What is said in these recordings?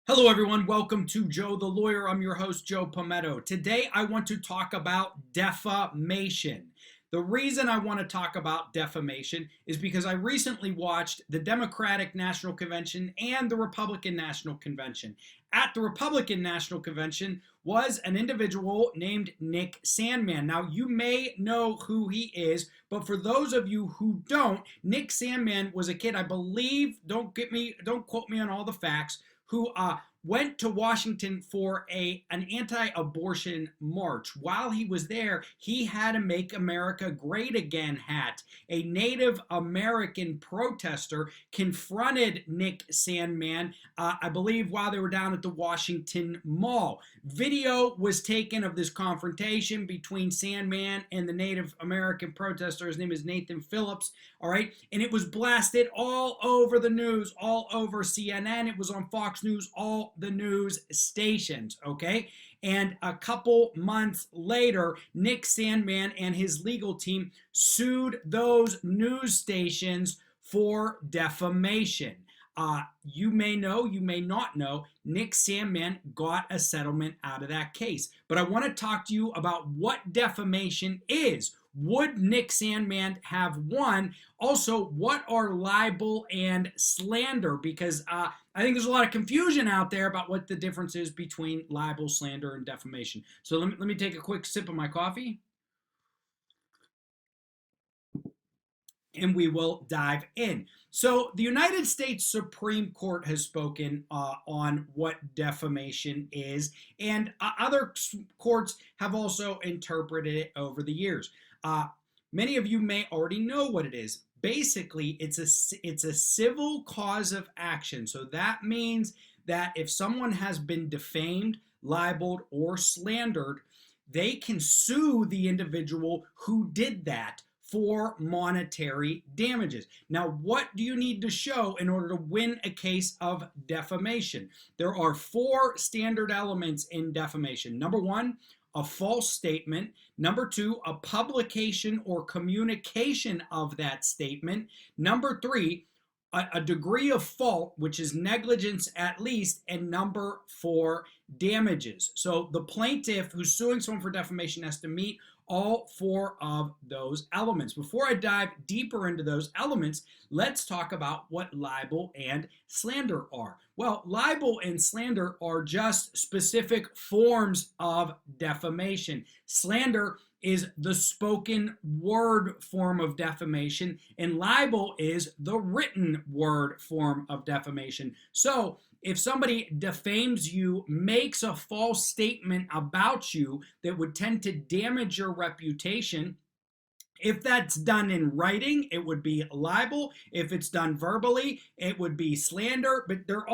Hello, everyone. Welcome to Joe the Lawyer. I'm your host, Joe Pometto. Today, I want to talk about defamation. The reason I want to talk about defamation is because I recently watched the Democratic National Convention and the Republican National Convention. At the Republican National Convention was an individual named Nick Sandman. Now, you may know who he is, but for those of you who don't, Nick Sandman was a kid, I believe, don't quote me on all the facts, who went to Washington for an anti-abortion march. While he was there, he had a Make America Great Again hat. A Native American protester confronted Nick Sandman, I believe, while they were down at the Washington Mall. Video was taken of this confrontation between Sandman and the Native American protester. His name is Nathan Phillips, all right? And it was blasted all over the news, all over CNN. It was on Fox News, all the news stations, okay? And a couple months later, Nick Sandman and his legal team sued those news stations for defamation. You may know, you may not know, Nick Sandman got a settlement out of that case. But I want to talk to you about what defamation is. Would Nick Sandman have won? Also, what are libel and slander? Because I think there's a lot of confusion out there about what the difference is between libel, slander, and defamation. So let me take a quick sip of my coffee, and we will dive in. So the United States Supreme Court has spoken on what defamation is, and other courts have also interpreted it over the years. Many of you may already know what it is. Basically, it's a civil cause of action. So that means that if someone has been defamed, libeled, or slandered, they can sue the individual who did that for monetary damages. Now, what do you need to show in order to win a case of defamation? There are four standard elements in defamation. Number one, a false statement. Number two, a publication or communication of that statement. Number three, a degree of fault, which is negligence at least. And number four, damages. So the plaintiff who's suing someone for defamation has to meet all four of those elements. Before I dive deeper into those elements, let's talk about what libel and slander are. Well, libel and slander are just specific forms of defamation. Slander is the spoken word form of defamation, and libel is the written word form of defamation. So if somebody defames you, makes a false statement about you that would tend to damage your reputation, if that's done in writing, it would be libel. If it's done verbally, it would be slander. But they're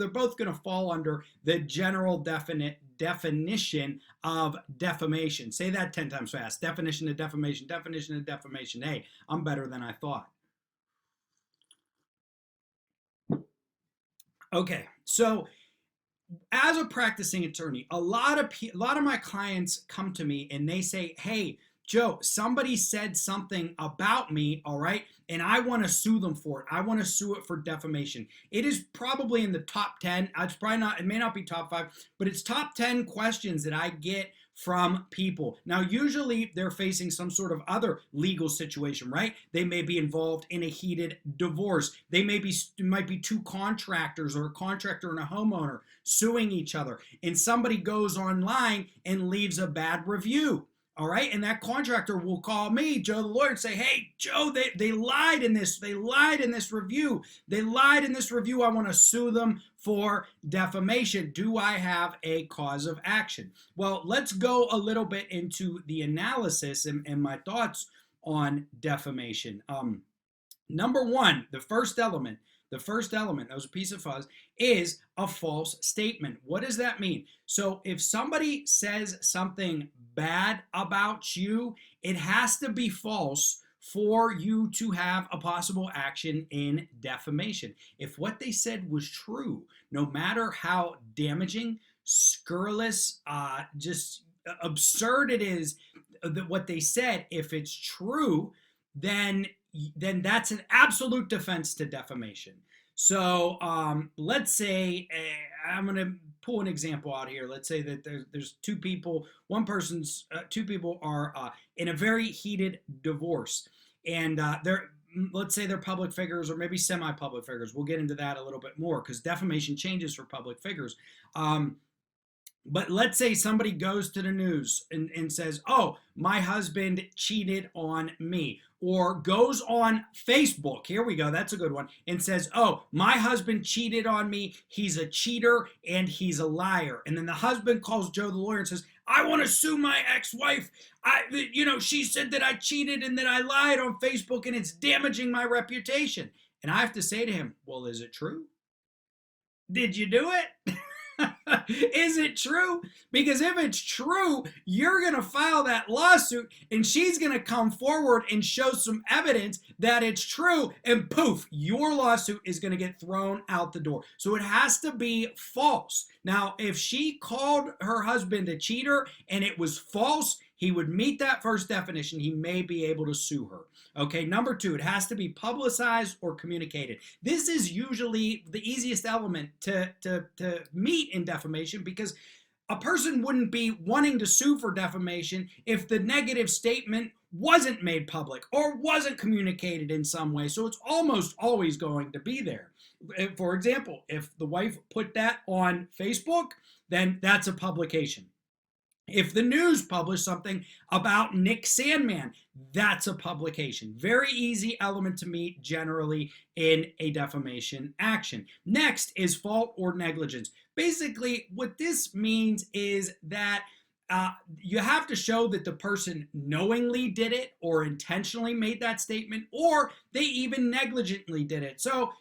both gonna fall under the general definition of defamation. Say that 10 times fast. Definition of defamation, definition of defamation. Hey, I'm better than I thought. Okay, so as a practicing attorney, a lot of my clients come to me and they say, "Hey, Joe, somebody said something about me, all right, and I want to sue them for it. I want to sue it for defamation." It is probably in the top 10. It's probably not, it may not be top 5, but it's top 10 questions that I get from people. Now, usually they're facing some sort of other legal situation, right? They may be involved in a heated divorce. Might be two contractors, or a contractor and a homeowner suing each other, and somebody goes online and leaves a bad review. All right, and that contractor will call me, Joe the lawyer, and say, "Hey, Joe, they lied in this. They lied in this review. They lied in this review. I want to sue them for defamation. Do I have a cause of action?" Well, let's go a little bit into the analysis and my thoughts on defamation. Number one, the first element, that was a piece of fuzz, is a false statement. What does that mean? So if somebody says something bad about you, it has to be false for you to have a possible action in defamation. If what they said was true, no matter how damaging, scurrilous, just absurd it is, that what they said, if it's true, then that's an absolute defense to defamation. So let's say I'm going to pull an example out here. Let's say that there's two people. Two people are in a very heated divorce, and let's say they're public figures or maybe semi-public figures. We'll get into that a little bit more because defamation changes for public figures. But let's say somebody goes to the news and says, oh, my husband cheated on me. Or goes on Facebook, here we go, that's a good one, and says, oh, my husband cheated on me, he's a cheater and he's a liar. And then the husband calls Joe the lawyer and says, I want to sue my ex-wife. She said that I cheated and that I lied on Facebook and it's damaging my reputation. And I have to say to him, well, is it true? Did you do it? Is it true? Because if it's true, you're going to file that lawsuit and she's going to come forward and show some evidence that it's true, and poof, your lawsuit is going to get thrown out the door. So it has to be false. Now, if she called her husband a cheater and it was false, he would meet that first definition. He may be able to sue her. Okay, number two, it has to be publicized or communicated. This is usually the easiest element to meet in defamation because a person wouldn't be wanting to sue for defamation if the negative statement wasn't made public or wasn't communicated in some way. So it's almost always going to be there. For example, if the wife put that on Facebook, then that's a publication. If the news published something about Nick Sandman, that's a publication. Very easy element to meet generally in a defamation action. Next is fault or negligence. Basically, what this means is that you have to show that the person knowingly did it or intentionally made that statement, or they even negligently did it. So,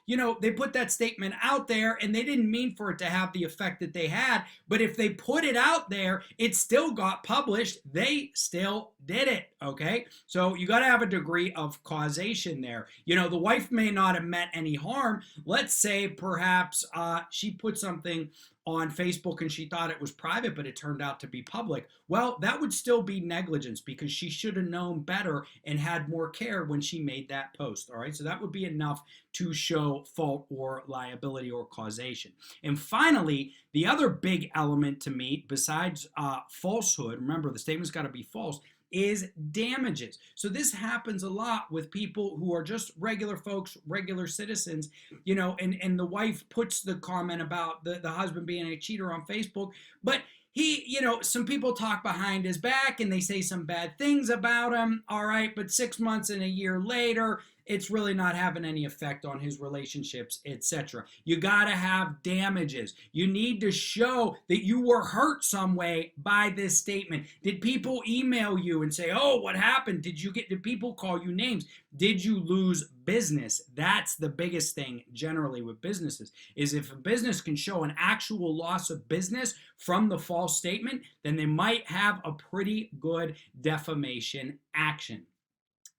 they put that statement out there and they didn't mean for it to have the effect that they had, but if they put it out there, it still got published. They still did it, okay? So you got to have a degree of causation there. The wife may not have meant any harm. Let's say perhaps she put something on Facebook and she thought it was private, but it turned out to be public. Well, that would still be negligence because she should have known better and had more care when she made that post. All right, so that would be enough to show fault or liability or causation. And finally, the other big element to meet besides falsehood, remember the statement's got to be false, is damages. So this happens a lot with people who are just regular folks, regular citizens, and the wife puts the comment about the husband being a cheater on Facebook, but he, some people talk behind his back and they say some bad things about him, all right, but 6 months and a year later, it's really not having any effect on his relationships, etc. You got to have damages. You need to show that you were hurt some way by this statement. Did people email you and say, oh, what happened? Did people call you names? Did you lose business? That's the biggest thing generally with businesses, is if a business can show an actual loss of business from the false statement, then they might have a pretty good defamation action.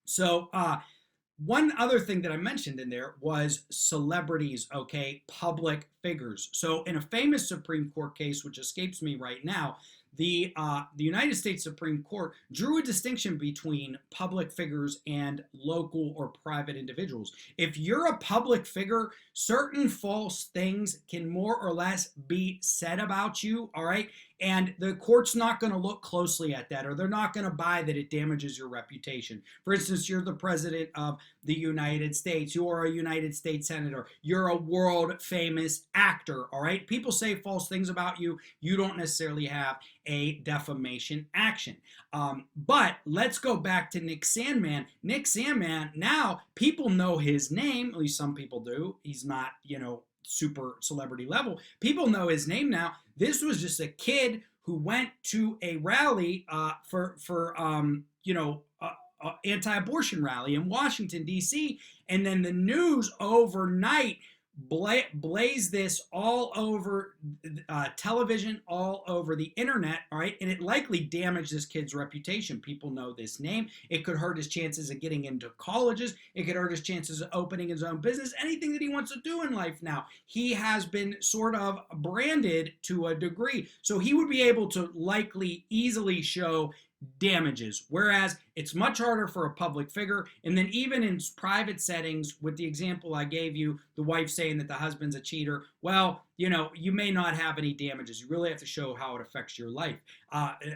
So, one other thing that I mentioned in there was celebrities, okay, public figures. So in a famous Supreme Court case, which escapes me right now, the United States Supreme Court drew a distinction between public figures and local or private individuals. If you're a public figure, certain false things can more or less be said about you, all right? And the court's not going to look closely at that, or they're not going to buy that it damages your reputation. For instance, you're the president of the United States. You are a United States senator. You're a world famous actor, all right? People say false things about you. You don't necessarily have a defamation action. But let's go back to Nick Sandman. Nick Sandman, now people know his name, at least some people do. He's not, super celebrity level. People know his name now. This was just a kid who went to a rally for anti-abortion rally in Washington, D.C., and then the news overnight blaze this all over television, all over the internet, all right? And it likely damaged this kid's reputation. People know this name. It could hurt his chances of getting into colleges. It could hurt his chances of opening his own business, anything that he wants to do in life now. He has been sort of branded to a degree. So he would be able to likely easily show damages, whereas it's much harder for a public figure. And then even in private settings, with the example I gave you, the wife saying that the husband's a cheater, well, you may not have any damages. You really have to show how it affects your life.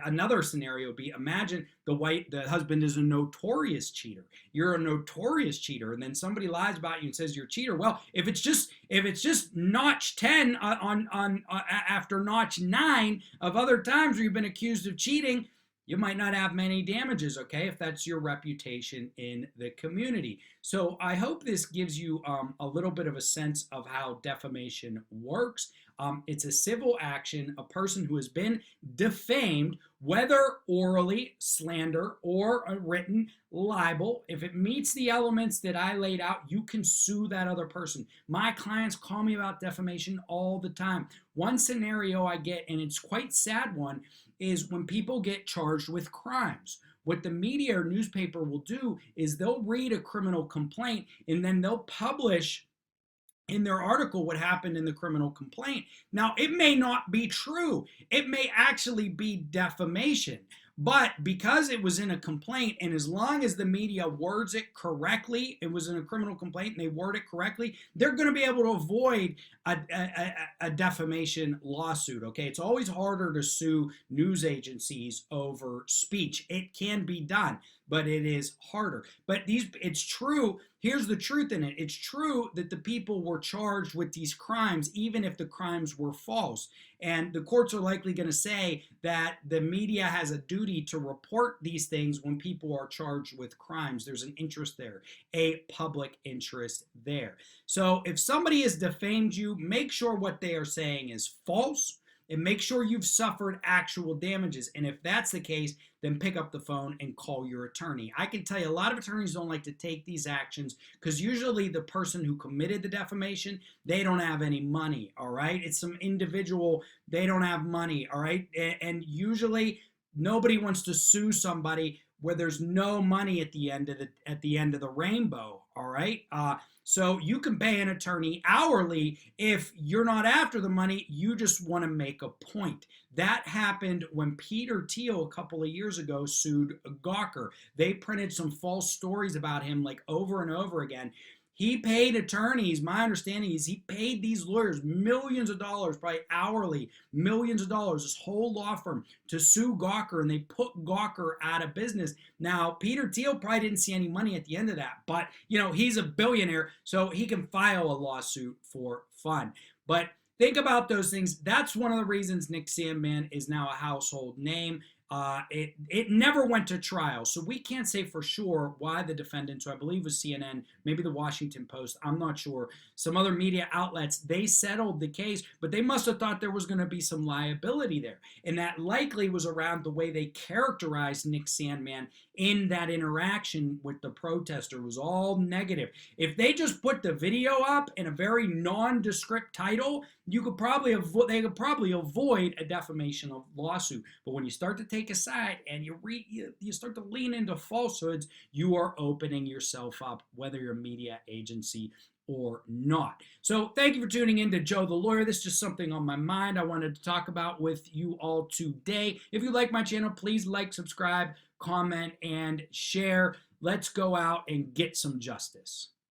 Another scenario would be, imagine the husband is a notorious cheater. You're a notorious cheater, and then somebody lies about you and says you're a cheater. Well, if it's just notch 10 on after notch 9 of other times where you've been accused of cheating, you might not have many damages, okay, if that's your reputation in the community. So I hope this gives you a little bit of a sense of how defamation works. It's a civil action, a person who has been defamed, whether orally, slander, or a written libel. If it meets the elements that I laid out, you can sue that other person. My clients call me about defamation all the time. One scenario I get, and it's quite sad one, is when people get charged with crimes. What the media or newspaper will do is they'll read a criminal complaint and then they'll publish in their article what happened in the criminal complaint. Now, it may not be true. It may actually be defamation. But because it was in a complaint, and as long as the media words it correctly, it was in a criminal complaint and they word it correctly, they're going to be able to avoid a defamation lawsuit, okay? It's always harder to sue news agencies over speech. It can be done, but it is harder. But it's true. Here's the truth in it. It's true that the people were charged with these crimes, even if the crimes were false. And the courts are likely going to say that the media has a duty to report these things when people are charged with crimes. There's an interest there, a public interest there. So if somebody has defamed you, make sure what they are saying is false, and make sure you've suffered actual damages. And if that's the case, then pick up the phone and call your attorney. I can tell you a lot of attorneys don't like to take these actions because usually the person who committed the defamation, they don't have any money, all right? It's some individual, they don't have money, all right? And usually nobody wants to sue somebody where there's no money at the end of the rainbow, all right? So you can pay an attorney hourly if you're not after the money, you just want to make a point. That happened when Peter Thiel a couple of years ago sued Gawker. They printed some false stories about him like over and over again. He paid attorneys, my understanding is he paid these lawyers millions of dollars, probably hourly, millions of dollars, this whole law firm to sue Gawker, and they put Gawker out of business. Now, Peter Thiel probably didn't see any money at the end of that, but he's a billionaire, so he can file a lawsuit for fun. But think about those things. That's one of the reasons Nick Sandman is now a household name. It never went to trial, so we can't say for sure why the defendants, who I believe was CNN, maybe the Washington Post, I'm not sure, some other media outlets, they settled the case, but they must have thought there was going to be some liability there, and that likely was around the way they characterized Nick Sandman in that interaction with the protester. Was all negative. If they just put the video up in a very nondescript title, they could probably avoid a defamation lawsuit. But when you start to take a side and you start to lean into falsehoods, you are opening yourself up, whether you're a media agency or not. So thank you for tuning in to Joe the Lawyer. This is just something on my mind I wanted to talk about with you all today. If you like my channel, please like, subscribe, comment, and share. Let's go out and get some justice.